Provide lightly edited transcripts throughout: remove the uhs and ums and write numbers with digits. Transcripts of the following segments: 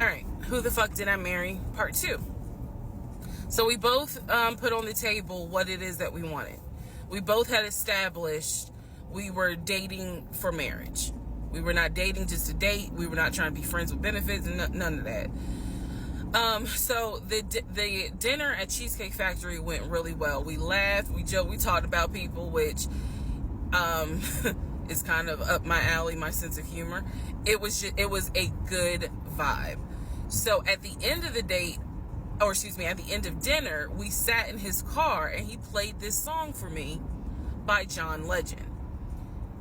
All right, who the fuck did I marry? Part 2. So we both put on the table what it is that we wanted. We both had established we were dating for marriage. We were not dating just to date. We were not trying to be friends with benefits and none of that. So the dinner at Cheesecake Factory went really well. We laughed, we joked, we talked about people, which is kind of up my alley, my sense of humor. It was a good vibe. So at the end of the date, at the end of dinner, we sat in his car and he played this song for me by John Legend.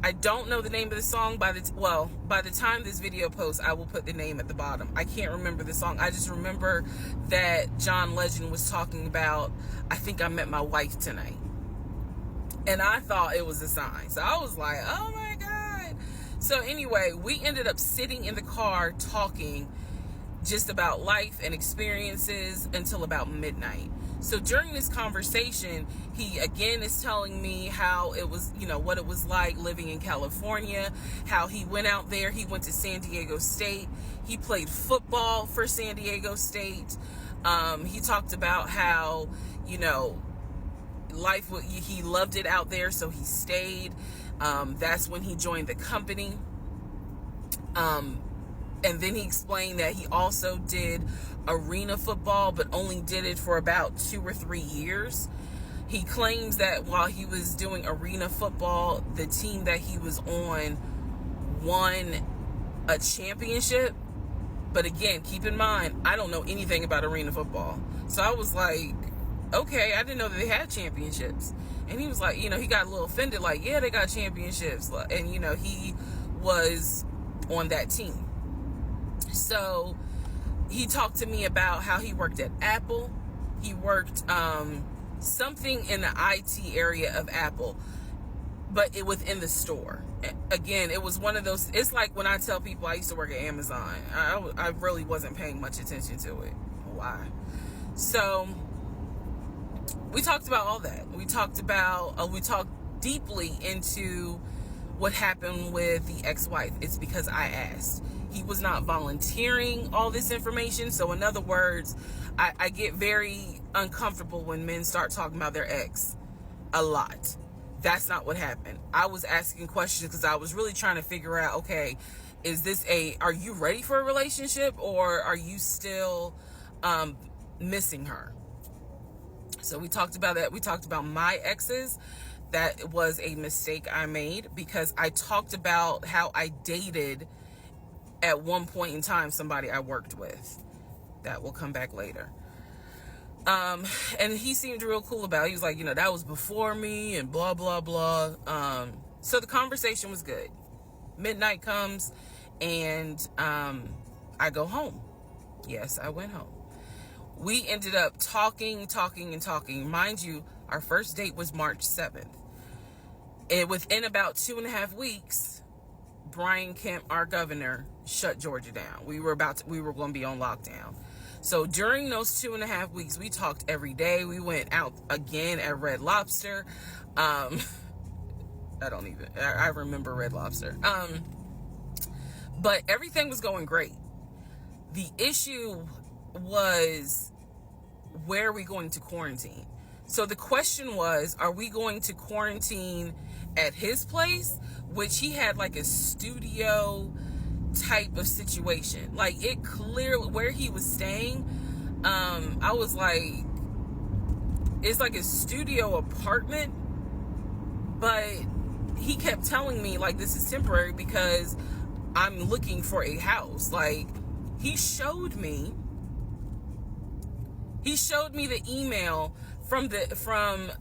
I don't know the name of the song. By the time this video posts, I will put the name at the bottom. I can't remember the song. I just remember that John Legend was talking about, I think I met my wife tonight. And I thought it was a sign. So I was like, oh my God. So anyway, we ended up sitting in the car talking just about life and experiences until about midnight. So during this conversation, he again is telling me how it was, what it was like living in California, how he went out there. He went to San Diego State. He played football for San Diego State. He talked about how, he loved it out there, so he stayed. That's when he joined the company. And then he explained that he also did arena football, but only did it for about 2 or 3 years. He claims that while he was doing arena football, the team that he was on won a championship. But again, keep in mind, I don't know anything about arena football. So I was like, okay, I didn't know that they had championships. And he was like, he got a little offended, like, yeah, they got championships. And, he was on that team. So he talked to me about how he worked at Apple. He worked something in the IT area of Apple, but within the store. Again, it was one of those, it's like when I tell people I used to work at Amazon. I really wasn't paying much attention to it. Why? So we talked about all that. We talked deeply into what happened with the ex-wife. It's because I asked. He was not volunteering all this information. So in other words, I get very uncomfortable when men start talking about their ex a lot. That's not what happened. I was asking questions because I was really trying to figure out, okay, are you ready for a relationship, or are you still missing her? So we talked about that. We talked about my exes. That was a mistake I made because I talked about how I dated at one point in time somebody I worked with. That will come back later. And he seemed real cool about it. He was like, that was before me and blah, blah, blah. So the conversation was good. Midnight comes and I go home. Yes, I went home. We ended up talking. Mind you, our first date was March 7th. And within about 2.5 weeks, Brian Kemp, our governor, shut Georgia down. We were going to be on lockdown. So during those 2.5 weeks, we talked every day. We went out again at Red Lobster. I remember Red Lobster. But everything was going great. The issue was, where are we going to quarantine? So the question was, are we going to quarantine at his place, which he had like a studio type of situation. Like, it clearly, where he was staying, I was like, it's like a studio apartment, but he kept telling me like, this is temporary because I'm looking for a house. Like, he showed me the email from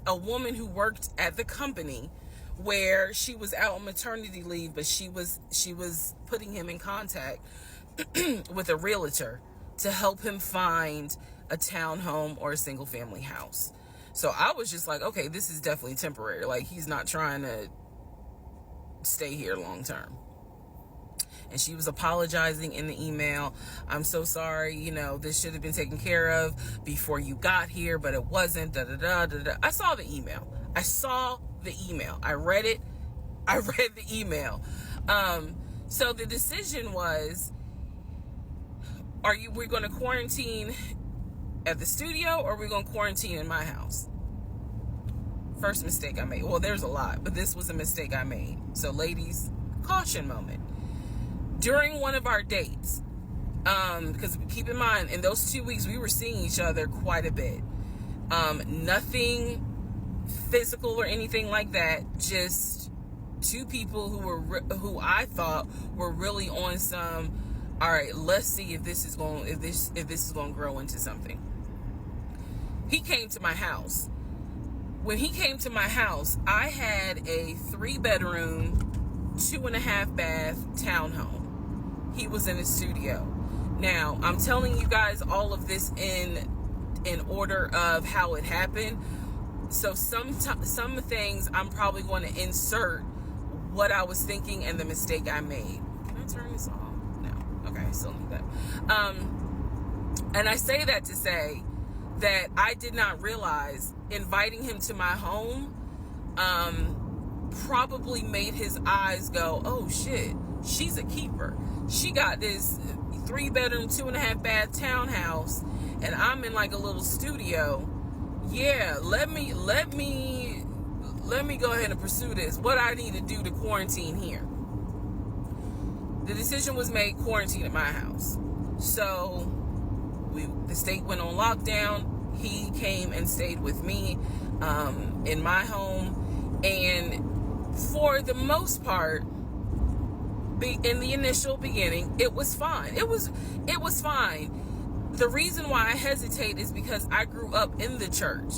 a woman who worked at the company where she was out on maternity leave, but she was putting him in contact with a realtor to help him find a townhome or a single family house. So I was just like, okay, this is definitely temporary. Like, he's not trying to stay here long term. And she was apologizing in the email. I'm so sorry, this should have been taken care of before you got here, but it wasn't. Da, da, da, da, da. I saw the email. I read it. I read the email. So the decision was, we're going to quarantine at the studio, or we're going to quarantine in my house? First mistake I made. Well, there's a lot, but this was a mistake I made. So ladies, caution moment. During one of our dates, because keep in mind, in those 2 weeks, we were seeing each other quite a bit. Nothing physical or anything like that. Just two people who I thought were really on some. All right, let's see if this is going to grow into something. He came to my house. When he came to my house, I had a 3-bedroom, 2.5-bath townhome. He was in the studio. Now, I'm telling you guys all of this in order of how it happened. So some things I'm probably going to insert what I was thinking and the mistake I made. Can I turn this off? No. Okay, I still need that. And I say that to say that I did not realize inviting him to my home probably made his eyes go, oh shit, she's a keeper. She got this 3-bedroom, 2.5-bath townhouse, and I'm in like a little studio. Yeah, let me go ahead and pursue this. What I need to do to quarantine here. The decision was made, quarantine at my house. So the state went on lockdown. He came and stayed with me in my home, and for the most part, in the initial beginning, it was fine. It was fine. The reason why I hesitate is because I grew up in the church.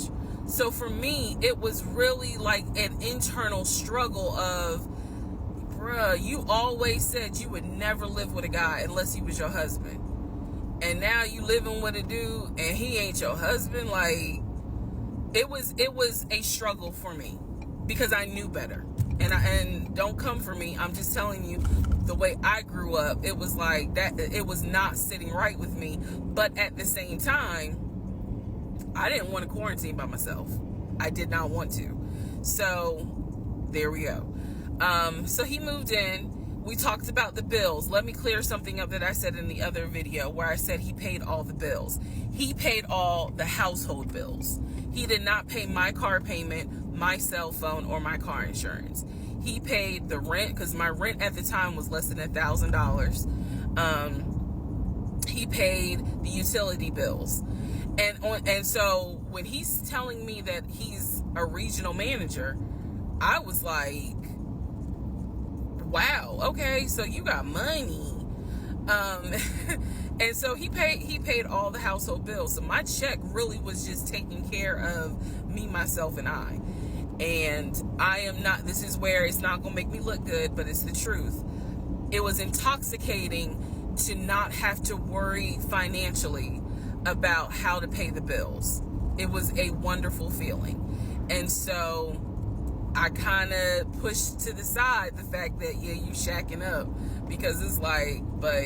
So for me, it was really like an internal struggle of, bruh, you always said you would never live with a guy unless he was your husband. And now you living with a dude and he ain't your husband. Like, it was a struggle for me because I knew better. And don't come for me. I'm just telling you the way I grew up. It was like that. It was not sitting right with me. But at the same time, I didn't want to quarantine by myself. I did not want to. So there we go. So he moved in. We talked about the bills. Let me clear something up that I said in the other video where I said he paid all the bills. He paid all the household bills. He did not pay my car payment, my cell phone, or my car insurance. He paid the rent, because my rent at the time was less than $1,000. He paid the utility bills. And so when he's telling me that he's a regional manager, I was like, wow, okay, so you got money. And so he paid all the household bills. So my check really was just taking care of me, myself, and I. And I am not, this is where it's not going to make me look good, but it's the truth. It was intoxicating to not have to worry financially about how to pay the bills. It was a wonderful feeling. And so I kind of pushed to the side the fact that, yeah, you shacking up, because it's like, but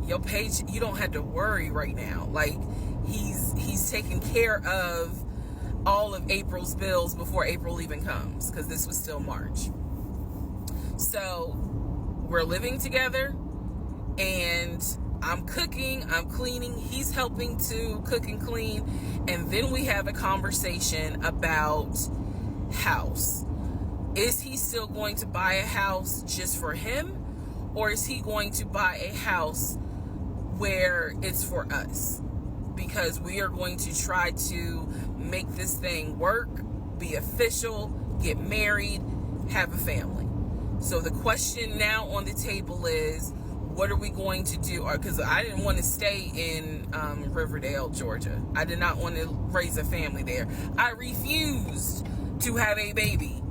your paycheck, you don't have to worry right now. Like, he's taking care of all of April's bills before April even comes, because this was still March. So we're living together, and I'm cooking, I'm cleaning, he's helping to cook and clean, and then we have a conversation about house. Is he still going to buy a house just for him, or is he going to buy a house where it's for us? Because we are going to try to make this thing work, be official, get married, have a family. So the question now on the table is, what are we going to do? Because I didn't want to stay in Riverdale, Georgia. I did not want to raise a family there. I refused to have a baby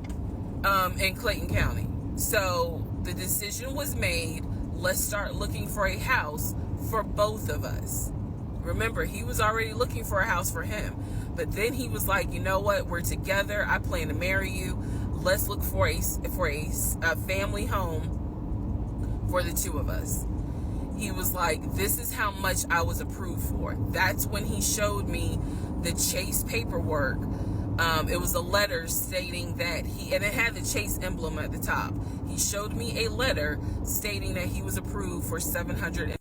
in Clayton County. So the decision was made, let's start looking for a house for both of us. Remember, he was already looking for a house for him. But then he was like, you know what? We're together. I plan to marry you. Let's look for a family home for the two of us. He was like, this is how much I was approved for. That's when he showed me the Chase paperwork. It was a letter stating that and it had the Chase emblem at the top. He showed me a letter stating that he was approved for $700.